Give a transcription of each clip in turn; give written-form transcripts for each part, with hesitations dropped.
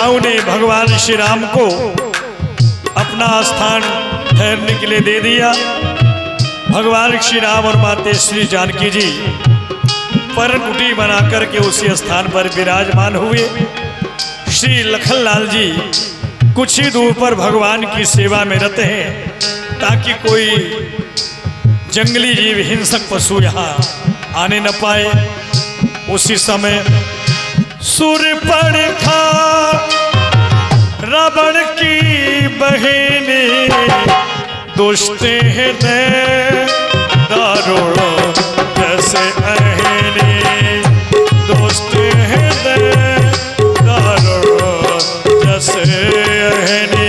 सेवकाओं ने भगवान श्री राम को अपना स्थान ठहरने के लिए दे दिया। भगवान श्री राम और माता श्री जानकी जी पर कुटी बना करके उसी स्थान पर विराजमान हुए। श्री लखनलाल जी कुछ ही दूर पर भगवान की सेवा में रहते हैं ताकि कोई जंगली जीव हिंसक पशु यहाँ आने न पाए। उसी समय सूर्यपणखा रावण की बहिनी दुष्ट हृदय दारुण जैसे अहिनी दुष्ट हृदय दारुण जैसे अहिनी।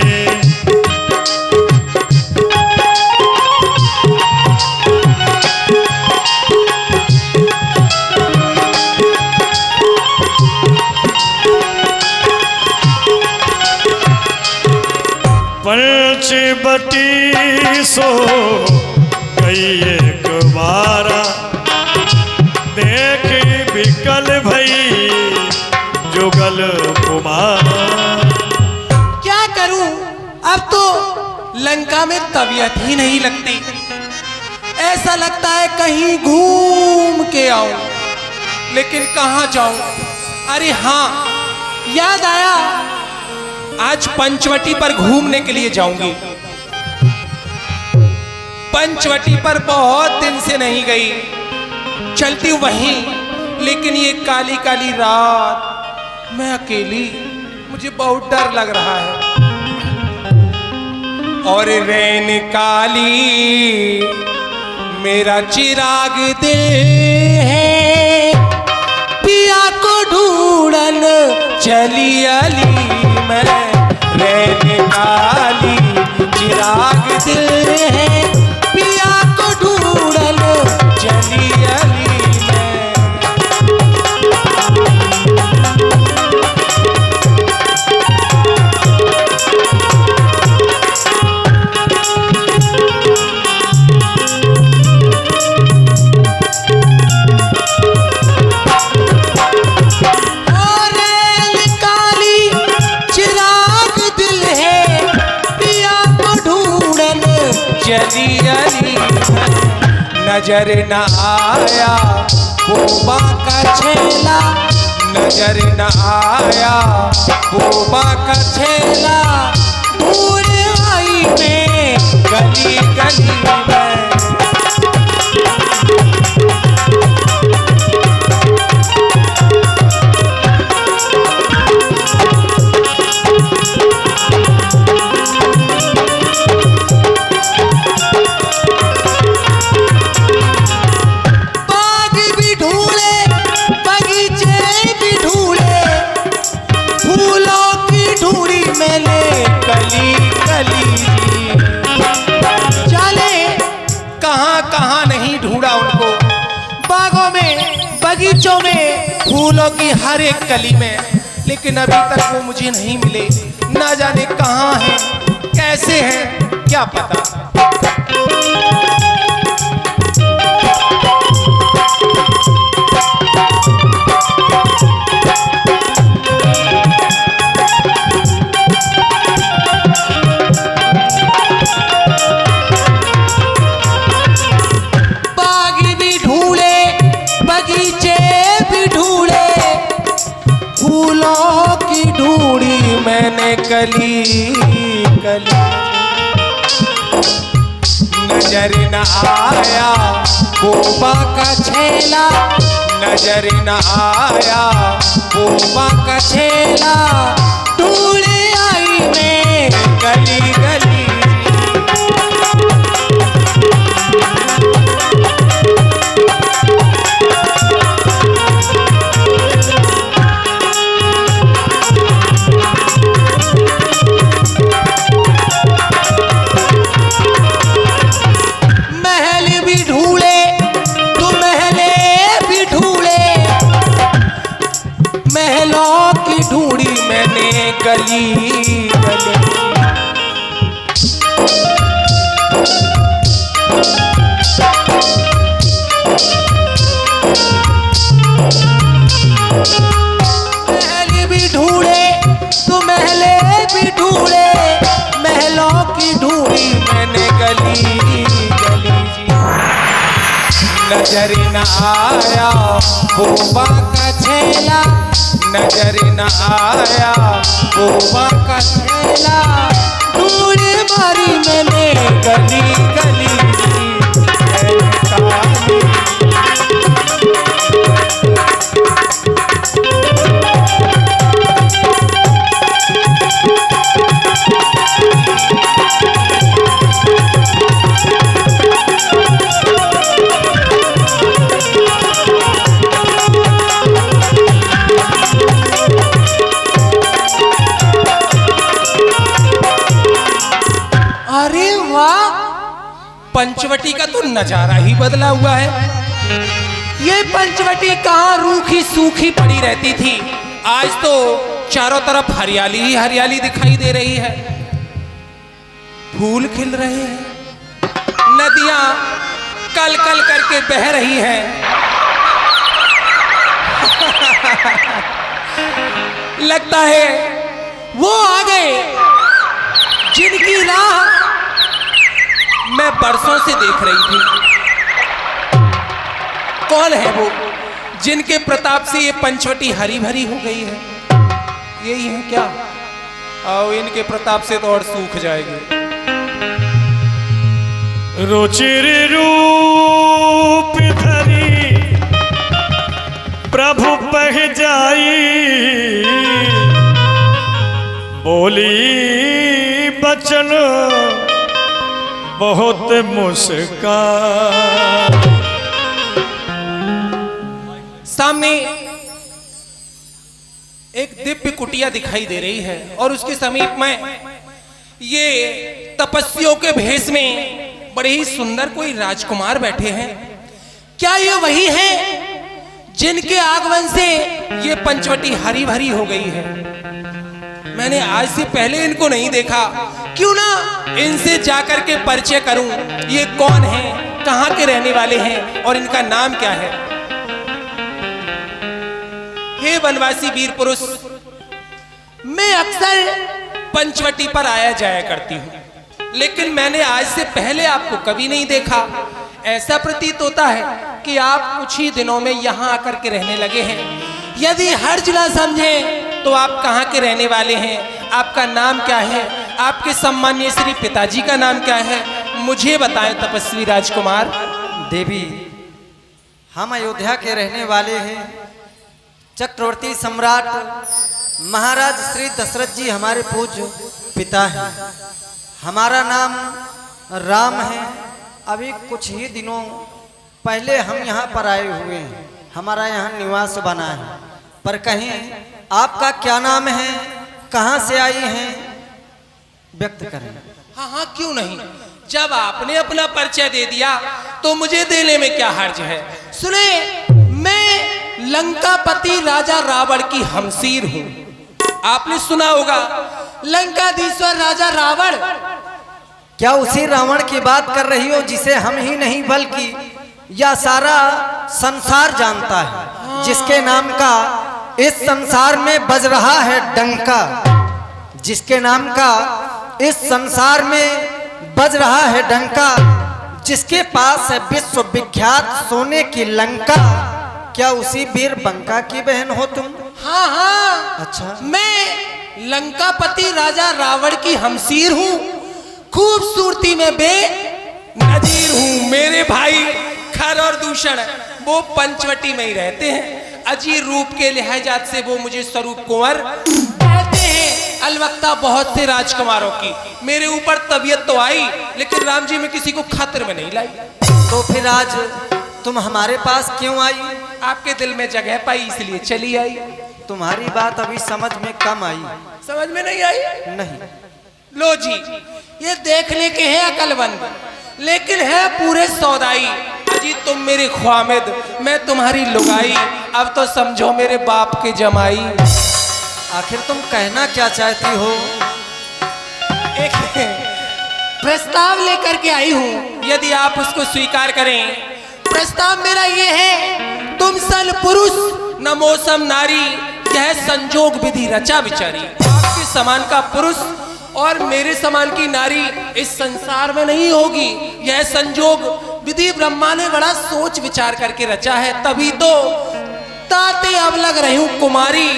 पंचवटी सो गई एक बारा देख विकल भई जुगल कुमार। क्या करूं, अब तो लंका में तबीयत ही नहीं लगती। ऐसा लगता है कहीं घूम के आऊं, लेकिन कहां जाऊं। अरे हाँ, याद आया, आज पंचवटी पर घूमने के लिए जाऊंगी। पंचवटी पर बहुत दिन से नहीं गई, चलती वहीं। लेकिन ये काली काली रात, मैं अकेली, मुझे बहुत डर लग रहा है। और रैन काली मेरा चिराग दिल है, पिया को ढूंढन चली अली मैं। रैन काली चिराग दिल है, पिया को ढूंढन चली अली मैं। चली अली नजर न आया बोबा का छेला, नजर न आया बोबा का छेला। दूर आई मैं गली गली में। बगीचों में, फूलों की हर एक कली में, लेकिन अभी तक वो मुझे नहीं मिले। ना जाने कहाँ हैं, कैसे हैं, क्या पता। मैंने कली कली नजर न आया बोबा का छेला, नजर न आया बोबा का छेला। ढूंढ आई मैं गली गली। महलों की ढूंढी मैंने गली गली। नजर न आया बोबा का छेला, नजर न आया बोबा का छेला, ढूंढे मारी मैंने गली गली काली। अरे वाह, पंचवटी का तो नजारा ही बदला हुआ है। ये पंचवटी कहाँ रूखी सूखी पड़ी रहती थी, आज तो चारों तरफ हरियाली ही हरियाली दिखाई दे रही है। फूल खिल रहे हैं, नदियां कल कल करके बह रही हैं। लगता है वो आ गए जिनकी राह मैं बरसों से देख रही थी। कौन है वो जिनके प्रताप से ये पंचवटी हरी भरी हो गई है? यही है क्या? आओ, इनके प्रताप से तो और सूख जाएगी। रुचिर रूप धरी प्रभु पह जाई, बोली बचन बहुत मुस्कान। सामने एक दिव्य कुटिया दिखाई दे रही है और उसके समीप में ये तपस्वियों के भेष में बड़े ही सुंदर कोई राजकुमार बैठे हैं। क्या ये वही हैं जिनके आगमन से ये पंचवटी हरी भरी हो गई है? मैंने आज से पहले इनको नहीं देखा, क्यों ना इनसे जाकर के परिचय करूं। ये कौन हैं, कहां के रहने वाले हैं और इनका नाम क्या है? हे वनवासी वीर पुरुष, मैं अक्सर पंचवटी पर आया जाया करती हूं, लेकिन मैंने आज से पहले आपको कभी नहीं देखा। ऐसा प्रतीत होता है कि आप कुछ ही दिनों में यहाँ आकर के रहने लगे हैं। यदि हर जिला समझें तो आप कहाँ के रहने वाले हैं, आपका नाम क्या है, आपके सम्मानीय श्री पिताजी का नाम क्या है, मुझे बताएं तपस्वी राजकुमार। देवी, हम अयोध्या के रहने वाले हैं। चक्रवर्ती सम्राट महाराज श्री दशरथ जी हमारे पूज्य पिता हैं। हमारा नाम राम है। अभी कुछ ही दिनों पहले हम यहाँ पर आए हुए हैं, हमारा यहाँ निवास बना है। पर कहीं आपका क्या नाम है, कहाँ से आई हैं, व्यक्त करें। हाँ हाँ, क्यों नहीं। जब आपने अपना परिचय दे दिया तो मुझे देने में क्या हर्ज है। सुने, मैं लंकापति राजा रावण की हमसीर हूँ। आपने सुना होगा लंकाधीश्वर राजा रावण। क्या उसी रावण की बात कर रही हो जिसे हम ही नहीं बल्कि यह सारा संसार जानता है, जिसके नाम का इस संसार में बज रहा है डंका, जिसके नाम का इस संसार में बज रहा है डंका, जिसके पास है विश्व विख्यात सोने की लंका? क्या उसी वीर बंका की बहन हो तुम? हाँ हाँ, अच्छा, मैं लंकापति राजा रावण की हमसीर हूँ। खूबसूरती में बेनजीर हूँ। मेरे भाई खर और दूषण वो पंचवटी में ही रहते हैं। अजीर रूप के लिहाजात से वो मुझे स्वरूप कुंवर कहते हैं। अलवक्ता बहुत से राजकुमारों की मेरे ऊपर तबीयत तो आई, लेकिन राम जी में किसी को खतर में नहीं लाई। तो फिर आज तुम हमारे पास क्यों आई? आपके दिल में जगह पाई इसलिए चली आई। तुम्हारी बात अभी समझ में कम आई। समझ में नहीं आई? नहीं। लो जी, ये देखने के हैं अकलमंद, लेकिन है पूरे सौदाई। अजी तुम मेरे ख्वामिद, मैं तुम्हारी लुगाई, अब तो समझो मेरे बाप के जमाई। आखिर तुम कहना क्या चाहती हो? एक प्रस्ताव लेकर के आई हूँ, यदि आप उसको स्वीकार करें। प्रस्ताव मेरा ये है, तुम सन पुरुष न मौसम नारी, यह संजोग विधि रचा विचारी। आपके समान का पुरुष और मेरे समान की नारी इस संसार में नहीं होगी। यह संजोग विधि ब्रह्मा ने बड़ा सोच विचार करके रचा है, तभी तो ताते अब लग रही हूं कुमारी,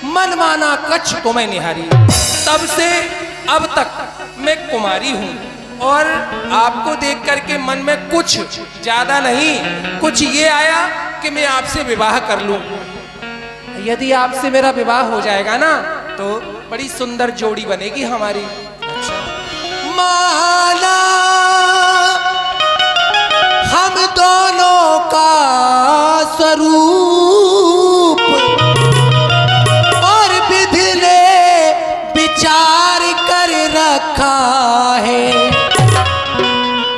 मन माना कच्छ तुम्हें निहारी। तब से अब तक मैं कुमारी हूं और आपको देख करके मन में कुछ ज्यादा नहीं, कुछ ये आया कि मैं आपसे विवाह कर लूं। यदि आपसे मेरा विवाह हो जाएगा ना तो बड़ी सुंदर जोड़ी बनेगी हमारी। माला हम दोनों का स्वरूप और विधि ने विचार कर रखा है,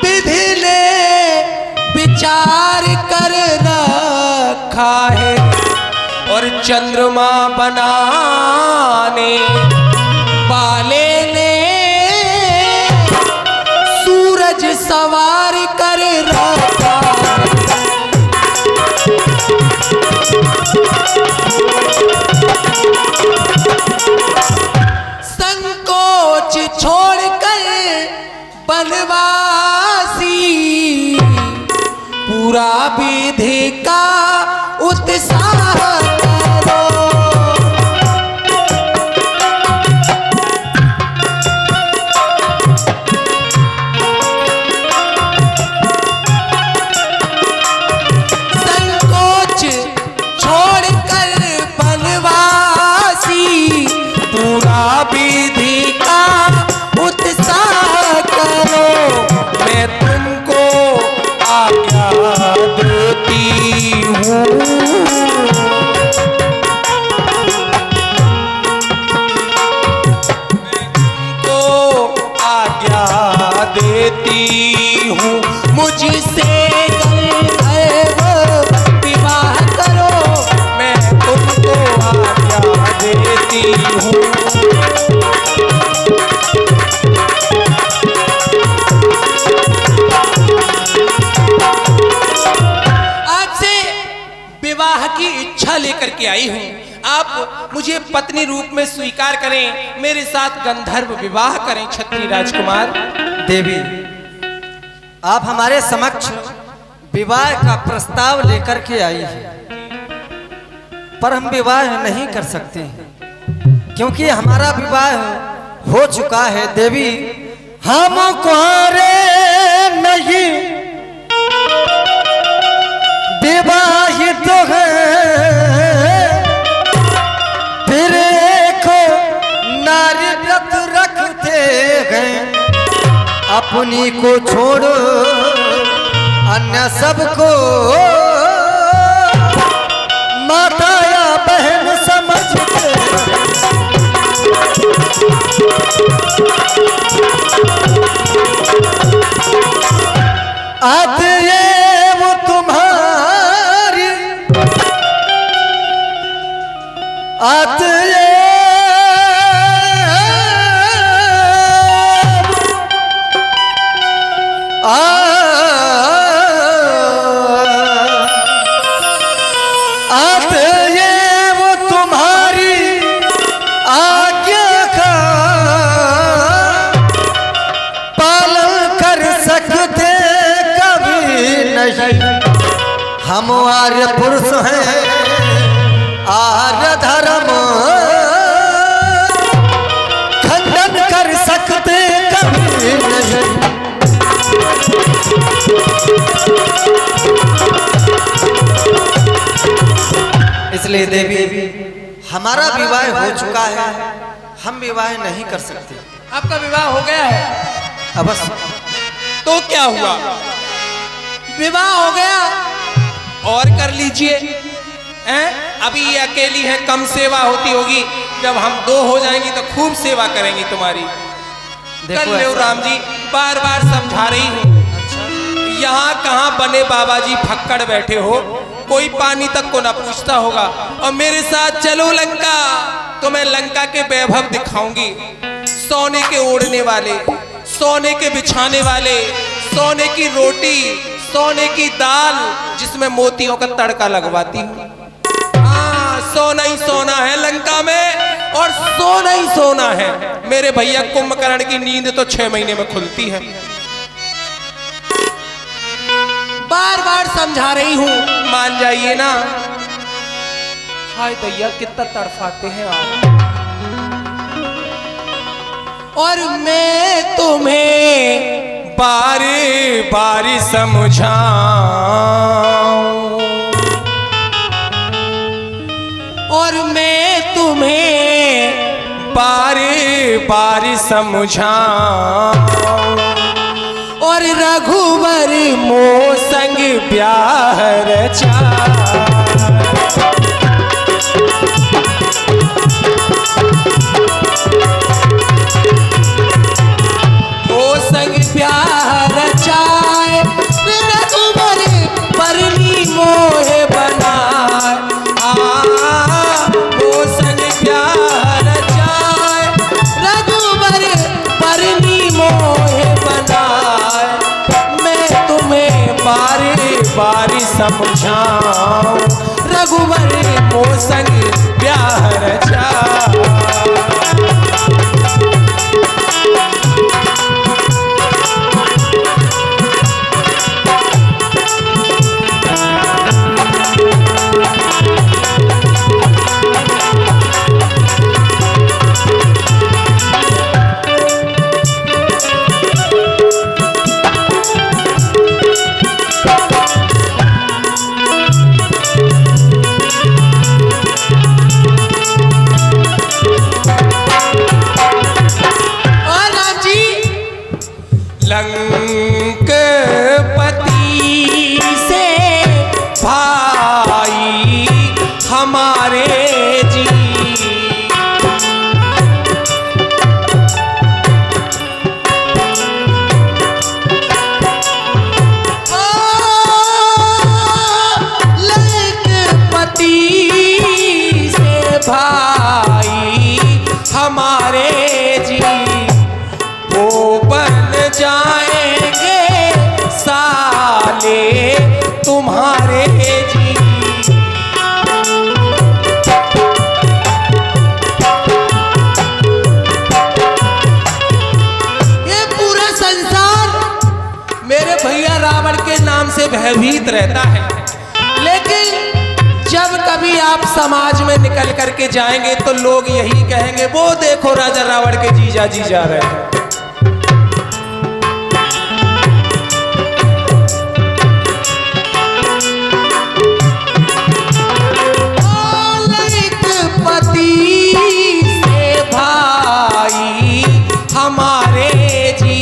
विधि ने विचार कर रखा है और चंद्रमा बनाने वाले ने सूरज सवार कर रखा है। संकोच छोड़कर बनवासी पूरा विधि का उत्साह करो। संकोच छोड़कर बनवासी पूरा विधि का उत्साह करो। मैं तुमको आज्ञा देती हूँ, देती हूँ, मुझसे गंधर्व विवाह करो। मैं तुमको आज्ञा देती हूँ। आपसे विवाह की इच्छा लेकर के आई हूँ, आप मुझे पत्नी रूप में स्वीकार करें, मेरे साथ गंधर्व विवाह करें। क्षत्रिय राजकुमार। देवी, आप हमारे समक्ष विवाह का प्रस्ताव लेकर के आई है, पर हम विवाह नहीं कर सकते क्योंकि हमारा विवाह हो चुका है। देवी, हम कुंवारे नहीं विवाहित तो हैं, फिर एक नारी व्रत रखते हैं, अपनी को छोड़ अन्य सबको माता या बहन समझते। अतएव तुम्हारी अतएव अतएव तुम्हारी आज्ञा का पालन कर सकते कभी नहीं। हम आर्य पुरुष हैं, आर्य धर्म खंडन कर सकते कभी नहीं। इसलिए देवी, हमारा विवाह हो चुका है, हम विवाह नहीं कर सकते। आपका विवाह हो गया है? अवश्य। तो क्या हुआ, विवाह हो गया और कर लीजिए। अभी ये अकेली है, कम सेवा होती होगी, जब हम दो हो जाएंगी तो खूब सेवा करेंगी तुम्हारी। कर लो राम जी, बार बार समझा रही हूँ। यहाँ कहाँ बने बाबा जी फक्कड़ बैठे हो, कोई पानी तक को ना पूछता होगा। और मेरे साथ चलो लंका, तो मैं लंका के वैभव दिखाऊंगी। सोने के ओढ़ने वाले, सोने के बिछाने वाले, सोने की रोटी, सोने की दाल जिसमें मोतियों का तड़का लगवाती हूँ। हाँ, सोना ही सोना है लंका में, और सोना ही सोना है। मेरे भैया कुंभकर्ण की नींद तो 6 महीने में खुलती है। बार बार समझा रही हूँ, मान जाइए ना। हाय दैया कितना तड़फाते हैं आप। और मैं तुम्हें बार बार समझाऊं, और मैं तुम्हें बार बार समझाऊं, और रघुवर मोह संग ब्याह रचा। संग प्यार रचाए रघुवर परनी मोह बनाए। वो संग प्यार रचाए रघुवर परनी मोह बनाए। मैं तुम्हें बारी बारी समझाऊं, रघुवर मोह संग प्यार रचाए। लंकपति से भाई हमारे जी, लंकपति से भाई हमारे जी, वो बन जाएंगे साले तुम्हारे जी। ये पूरा संसार मेरे भैया रावण के नाम से भयभीत रहता है, लेकिन जब कभी आप समाज में निकल करके जाएंगे तो लोग यही कहेंगे, वो देखो राजा रावण के जीजा जी जा रहे हैं। हमारे जी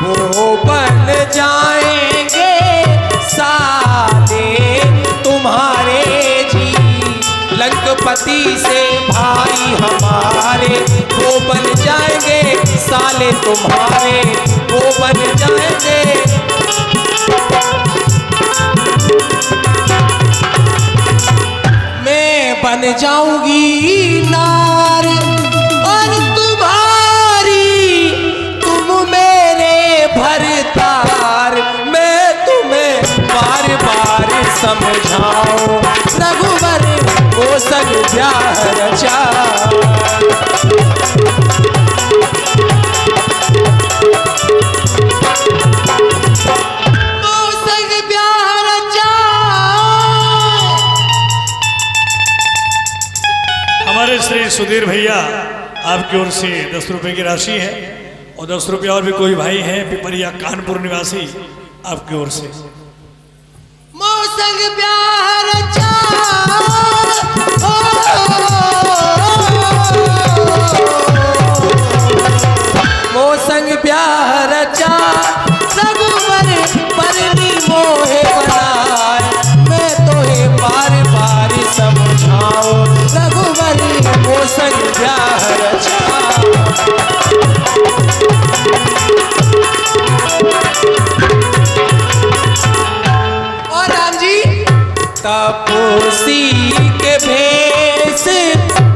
वो बन जाएंगे साले तुम्हारे जी। लंकपति से भाई हमारे वो बन जाएंगे साले तुम्हारे, वो बन जाएंगे। मैं बन जाऊंगी नार और भरतार, मैं तुम्हें बार बार समझाऊं, रघुवर वो संग ब्याह रचा। वो संग ब्याह रचा। हमारे श्री सुधीर भैया आपकी ओर से 10 रुपए की राशि है, और 10 रुपया और भी कोई भाई हैं पिपरिया कानपुर निवासी आपकी ओर से। मोसंग प्यार रचा, मोसंग प्यार रचा, रघुवर परनी मोहे बनाए। मैं तोहे बार बार समझाऊं, रघुवर मोसंग प्यार रचा। तपसी के भेष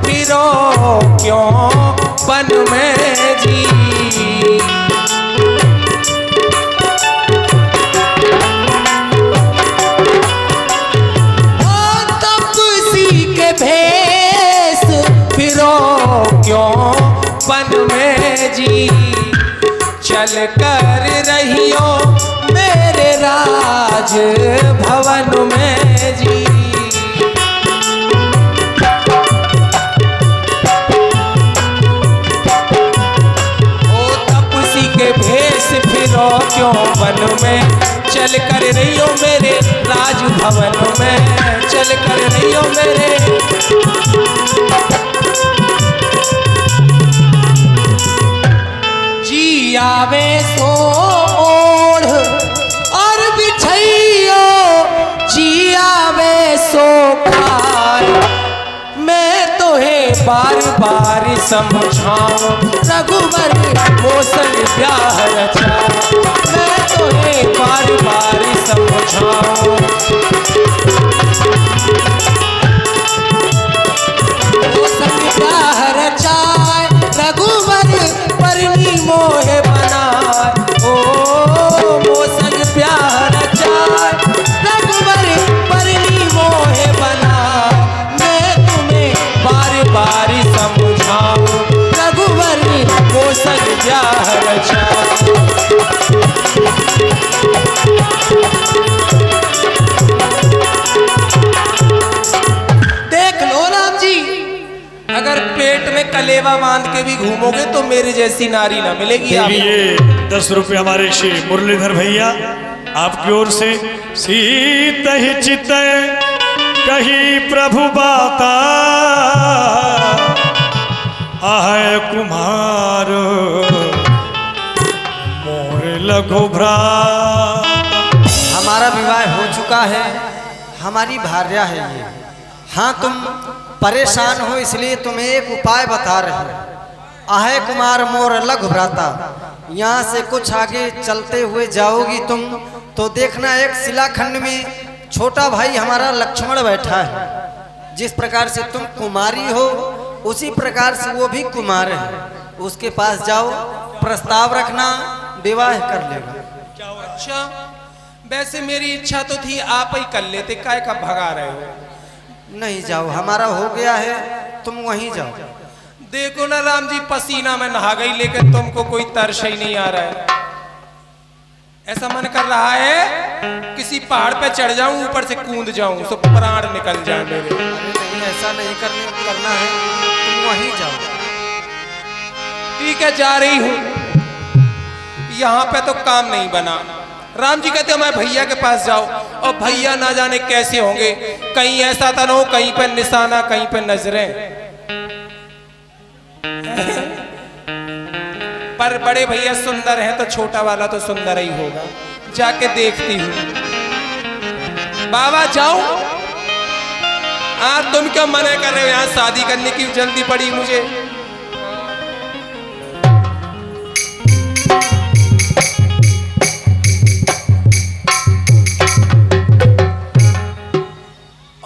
फिरो क्यों वन में जी, तपसी के भेष फिरो क्यों वन में जी। चल कर रहियो मेरे राज भवन में जी। ओ तपसी के भेष फिरो क्यों वन में, चल कर रहियो मेरे राज भवन में, चल कर रहियो मेरे। जी आवे सो ओढ़ और बिछैयो, जी आवे सो खार, मैं तोहे बार बार समझाऊं रघुवर मोसन ब्याह रचा, मैं तोहे बार बार समझाऊं। मोसन ब्याह रचाए रघुवर परनी मोहे बनाए, ओ मोसन ब्याह रचाए रघुवर परनी मोहे बनाए, मैं तुम्हें बार बार समझाऊं रघुवर मोसन ब्याह रचाए। देख लो राम जी, अगर पेट में कलेवा बांध के भी घूमोगे तो मेरी जैसी नारी ना मिलेगी आपको। ये 10 रुपये हमारे श्री मुरलीधर भैया आपकी ओर से। सीत ही चित कही प्रभु बाता, आह कुमार मोर लघु भ्रा। हमारा विवाह हो चुका है, हमारी भार्या है ये। हाँ, तुम परेशान हो इसलिए तुम्हें एक उपाय बता रहे हैं। आहे कुमार मोर लघु भ्राता, यहाँ से कुछ आगे चलते हुए जाओगी तुम तो देखना एक शिलाखंड में छोटा भाई हमारा लक्ष्मण बैठा है। जिस प्रकार से तुम कुमारी हो उसी प्रकार से वो भी कुमार है। उसके पास जाओ, प्रस्ताव रखना, विवाह कर लेगा। अच्छा, वैसे मेरी इच्छा तो थी आप ही कर लेते, काय का भगा रहे हो? नहीं जाओ, हमारा हो गया है, तुम वहीं जाओ। देखो ना राम जी, पसीना में नहा गई लेकिन तुमको कोई तरस ही नहीं आ रहा है। ऐसा मन कर रहा है किसी पहाड़ पे चढ़ जाऊं, ऊपर से कूद जाऊं तो प्राण निकल जाए मेरे। अरे नहीं, ऐसा नहीं करना है, तुम वहीं जाओ। ठीक है, जा रही हूं। यहाँ पे तो काम नहीं बना। राम जी कहते हो मैं भैया के पास जाओ, और भैया ना जाने कैसे होंगे, कहीं ऐसा तो न हो कहीं पे निशाना कहीं पे नजरें। पर बड़े भैया सुंदर हैं तो छोटा वाला तो सुंदर ही होगा। जाके देखती हूँ। बाबा जाऊं? तुम क्यों मना कर रहे हो? यहाँ शादी करने की जल्दी पड़ी मुझे।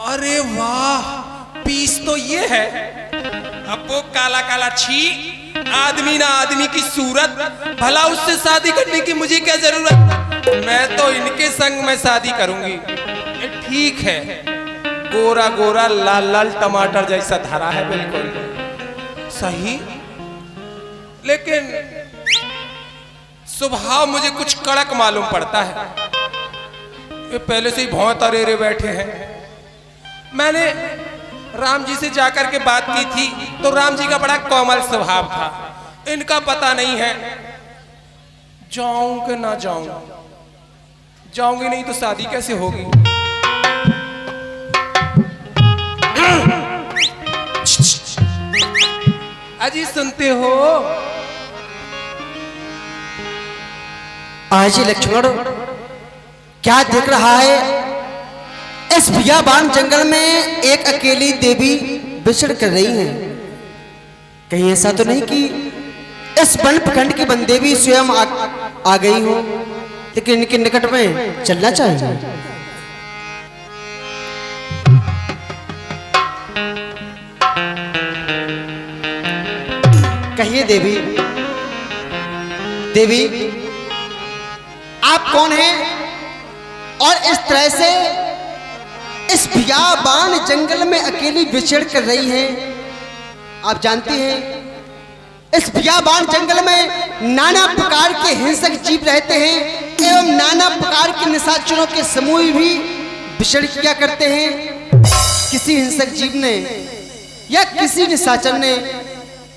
अरे वाह, पीस तो ये है। अब वो काला काला छी आदमी ना आदमी की सूरत, भला उससे शादी करने की मुझे क्या जरूरत? मैं तो इनके संग में शादी करूंगी। ठीक है, गोरा गोरा लाल लाल टमाटर जैसा धरा है, बिल्कुल सही, लेकिन स्वभाव मुझे कुछ कड़क मालूम पड़ता है। ये पहले से ही भौं तरेरे बैठे हैं। मैंने राम जी से जाकर के बात की थी तो राम जी का बड़ा कोमल स्वभाव था। इनका पता नहीं है। जाऊं कि ना जाऊं? जाऊंगी नहीं तो शादी कैसे होगी? अजी सुनते हो? आज लक्ष्मण क्या देख रहा है? इस बियाबान जंगल में एक अकेली देवी विचरण कर रही है। कहीं ऐसा तो नहीं कि इस वन प्रखंड की वन देवी स्वयं आ गई हो, लेकिन इनके निकट में चलना चाहिए। कहिए देवी, देवी आप कौन हैं और इस तरह से इस बियाबान जंगल में अकेली विचरण कर रही हैं? आप जानती हैं इस बियाबान जंगल में नाना प्रकार के हिंसक जीव रहते हैं एवं नाना प्रकार के निशाचरों के समूह भी विचरण किया करते हैं। किसी हिंसक जीव ने या किसी निशाचर ने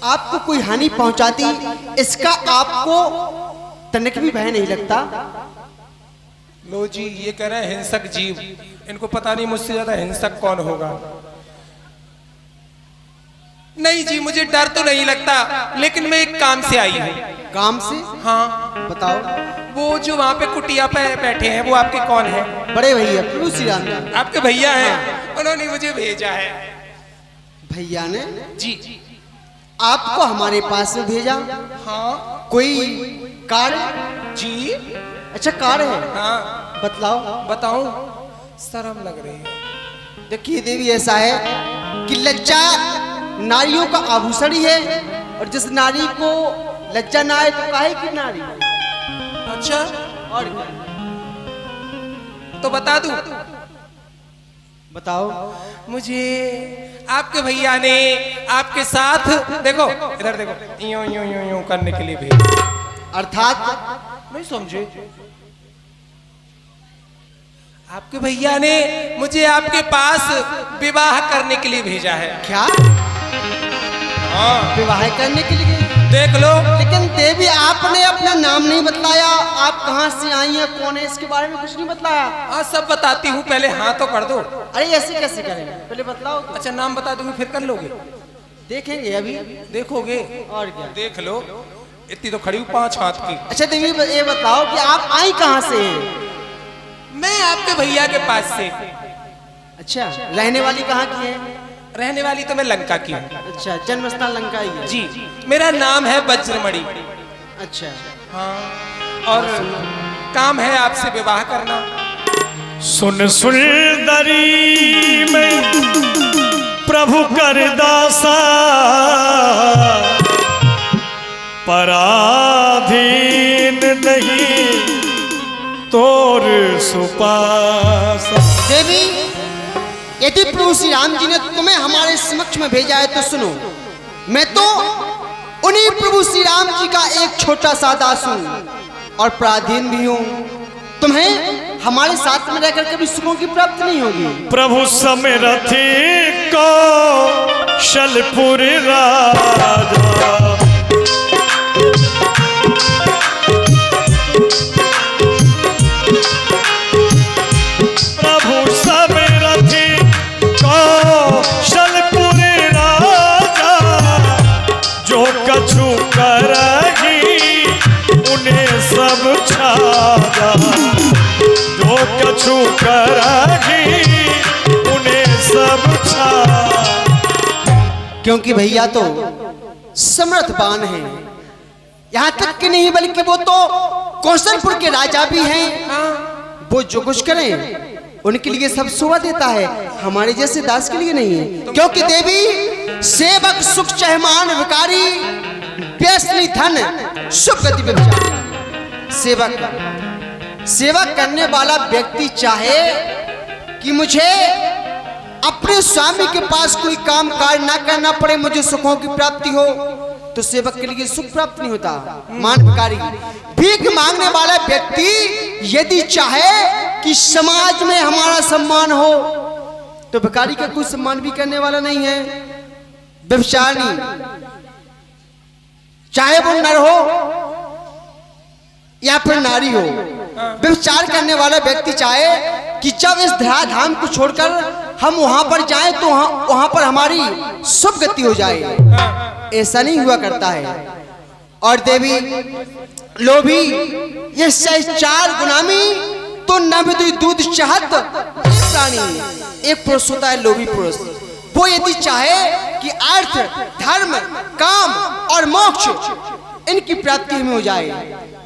आपको कोई हानि पहुंचा दी, इसका आपको तनिक भी भय नहीं लगता? लो जी, ये कह रहे हैं हिंसक जीव, इनको पता नहीं मुझसे ज्यादा हिंसक कौन होगा। नहीं जी, मुझे डर तो नहीं लगता, लेकिन मैं एक काम से आई हूँ। काम से? हाँ बताओ। वो जो वहाँ पे कुटिया पे बैठे हैं, वो आपके कौन है? बड़े भैया प्रभु श्री राम जी। आपके भैया हैं, उन्होंने मुझे भेजा है। भैया ने जी आपको हमारे पास में भेजा? हाँ कोई कार्य? जी अच्छा कार्य है, हाँ बतलाओ। बताऊं? शर्म लग रही है। देखिए देवी, ऐसा है कि लज्जा नारियों का आभूषण ही है, और जिस नारी को लज्जा ना आए तो काहे की नारी? अच्छा, और तो बता दूं? बताओ। मुझे आपके भैया ने आपके साथ, देखो इधर देखो, यूं यूं यूं यूं करने के लिए भेजा। अर्थात नहीं समझे? आपके भैया ने मुझे आपके पास विवाह करने के लिए भेजा है। क्या? हाँ, विवाह करने के लिए? देख लो। लेकिन देवी, आपने अपना नाम नहीं बतलाया, आप कहाँ से आई हैं, कौन है, इसके बारे में कुछ नहीं बतलाया। हाँ सब बताती हूँ, पहले हाँ तो कर दो। अरे ऐसे कैसे करें, पहले बतलाओ तो। अच्छा नाम बता दूंगी, फिर कर लोगे? देखेंगे अभी। देखोगे? और क्या? देख लो, इतनी तो खड़ी हूँ 5 हाथ की। अच्छा देवी, ये बताओ कि आप आई कहाँ से हैं? मैं आपके भैया के पास से। अच्छा, रहने वाली कहाँ की है? रहने वाली तो मैं लंका की हूँ। अच्छा, जन्म स्थान लंका ही है। जी, मेरा नाम है वज्रमणि। अच्छा, हाँ, और काम है आपसे विवाह करना। सुन सुंदरी में प्रभु कर दासा, पराधीन नहीं तोर सुपासा। देवी, यदि प्रभु श्री राम जी ने तुम्हें हमारे समक्ष में भेजा है तो सुनो। मैं तो उन्हीं प्रभु श्री राम जी का एक छोटा सा दास हूँ और पराधीन भी हूँ। तुम्हें हमारे साथ में रहकर कभी सुखों की प्राप्ति नहीं होगी। प्रभु समरथी को शलपुर राजा, प्रभु समरथी को शलपुर राजा, जो कछु करगी उन्हें सब छाजा, जो कछु करगी उन्हें सब छाजा। क्योंकि भैया तो समर्थवान है, यहाँ तक कि नहीं बल्कि वो तो कौशलपुर के राजा भी हैं। वो जो कुछ करें उनके लिए सब शोभा देता है, हमारे जैसे दास के लिए नहीं है। क्योंकि देवी, सेवक सुख चहमान भिखारी, व्यसनी धन शुभ गति व्यभिचारी। सेवा करने वाला व्यक्ति चाहे कि मुझे अपने स्वामी के पास कोई काम कार्य ना करना पड़े, मुझे सुखों की प्राप्ति हो, तो सेवक के लिए सुख प्राप्त नहीं होता। मान भिखारी, भीख मांगने वाला व्यक्ति यदि चाहे कि समाज में हमारा सम्मान हो, तो भिखारी का कोई सम्मान भी करने वाला नहीं है। व्यभिचारी, चाहे वो नर हो या फिर नारी हो, व्यभिचार करने वाला व्यक्ति चाहे कि जब इस धराधाम को छोड़कर हम वहां पर जाएं तो वहां पर हमारी शुभ गति हो जाए, ऐसा नहीं हुआ करता है। और देवी, लोभी, ये 4 गुलामी तो नवदुई दूध चाहत प्राणी। एक पुरुष होता है लोभी पुरुष, वो यदि चाहे कि अर्थ, धर्म, काम और मोक्ष इनकी प्राप्ति हमें हो जाए,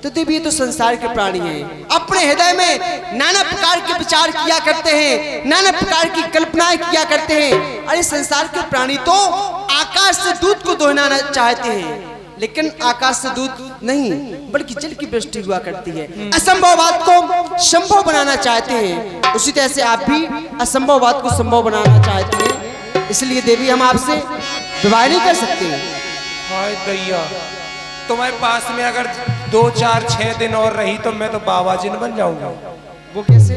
तो देवी ये तो संसार के प्राणी हैं, अपने हृदय में नाना प्रकार के विचार किया करते हैं, नाना प्रकार की कल्पनाएं किया करते हैं। अरे संसार के प्राणी तो आकाश से दूध को दोहनाना चाहते हैं, लेकिन आकाश से दूध नहीं बल्कि जल की वृष्टि हुआ करती है। असंभव बात को संभव बनाना चाहते हैं, उसी तरह से आप भी असंभव बात को संभव बनाना चाहते हैं। इसलिए देवी, हम आपसे विवाह नहीं कर सकते। हाय दैया, तुम्हारे पास में अगर 2 4 6 दिन और रही तो मैं तो बाबा जिन बन जाऊंगा। वो कैसे?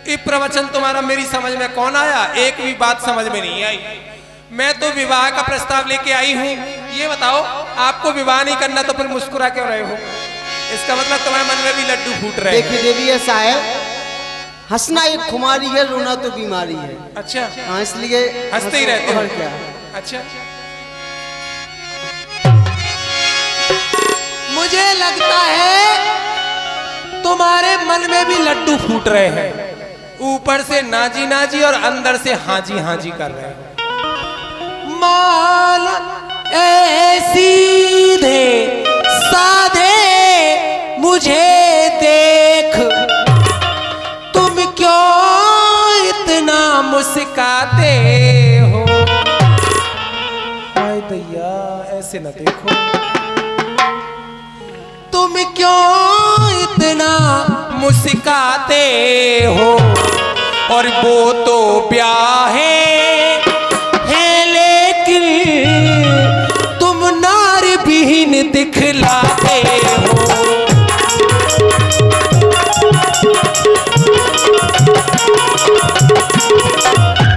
ये प्रवचन तुम्हारा मेरी समझ में कौन आया? एक भी बात समझ में नहीं आई। मैं तो विवाह का प्रस्ताव लेके आई हूँ। ये बताओ, आपको विवाह नहीं करना तो फिर मुस्कुरा क्यों रहे हो? इसका मतलब तुम्हारे मन में भी लड्डू फूट रहे हैं। देखिए देवी, ऐसा है, हंसना एक खुमारी है, रोना तो बीमारी है। अच्छा, हाँ, इसलिए हंसते ही रहते हो। और क्या? अच्छा, मुझे लगता है तुम्हारे मन में भी लड्डू फूट रहे हैं। ऊपर से नाजी नाजी और अंदर से हाजी हाजी कर रहे हैं। माल ए सीधे साधे मुझे देख, तुम क्यों इतना मुस्काते हो? हाय दैया, ऐसे न देखो। तुम क्यों इतना मुस्काते हो? और वो तो ब्याहे हैं लेकिन तुम नार बीन दिखलाते हो।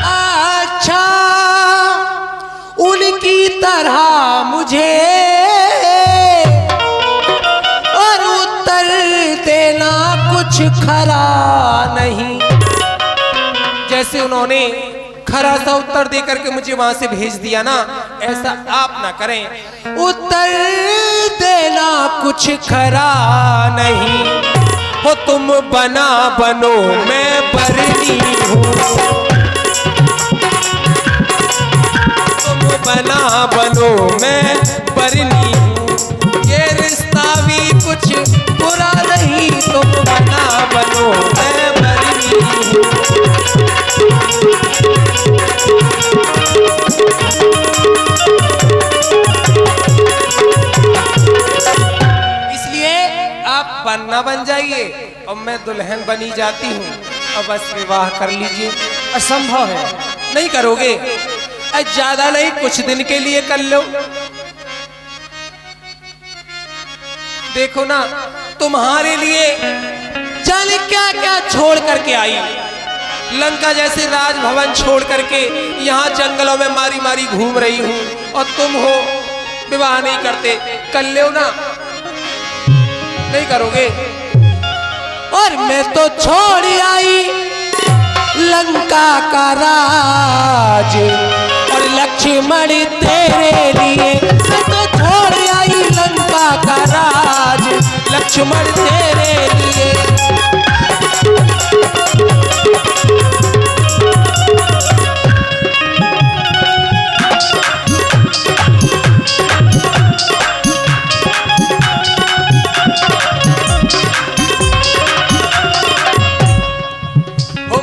अच्छा, उनकी तरह मुझे और उत्तर देना कुछ खरा नहीं। जैसे उन्होंने खरा सा उत्तर दे करके मुझे वहां से भेज दिया ना, ऐसा आप ना करें। उत्तर देना कुछ खरा नहीं हो, तुम बना बनो मैं बरनी हूँ। तुम बना बनो मैं बरनी हूँ। ये रिश्ता भी कुछ बुरा नहीं, तुम बना बनो मैं बरनी हूँ। इसलिए आप बनना बन जाइए और मैं दुल्हन बनी जाती हूँ, और बस विवाह कर लीजिए। असंभव है। नहीं करोगे? ज्यादा नहीं, कुछ दिन के लिए कर लो। देखो ना, तुम्हारे लिए जाने क्या क्या छोड़ करके आई। लंका जैसे राजभवन छोड़ करके यहाँ जंगलों में मारी मारी घूम रही हूँ, और तुम हो विवाह नहीं करते। कर लो ना? नहीं करोगे? और मैं तो छोड़ आई लंका का राज, और लक्ष्मण तेरे लिए। मैं तो छोड़ आई लंका का राज, लक्ष्मण तेरे लिए।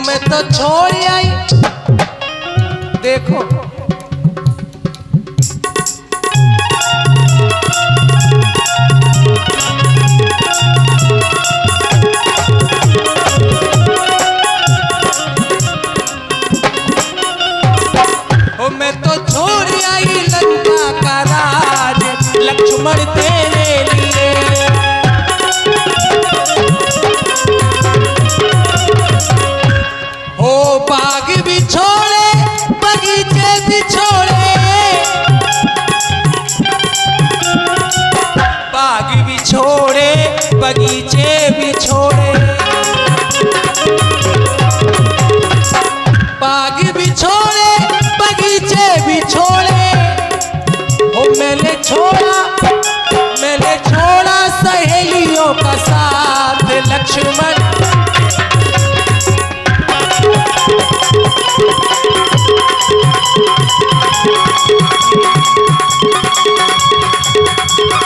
मैं तो छोड़ आई। देखो, मैं तो छोड़ आई लंका का राज, लक्ष्मण तेरे लिए। ओ बाग भी छोड़े, बगीचे भी छोड़े, बाग भी छोड़े, बगीचे भी छोड़े, बाग भी छोड़े, बगीचे भी छोड़े। ओ मैंने छोड़ा सहेलियों का साथ, लक्ष्मण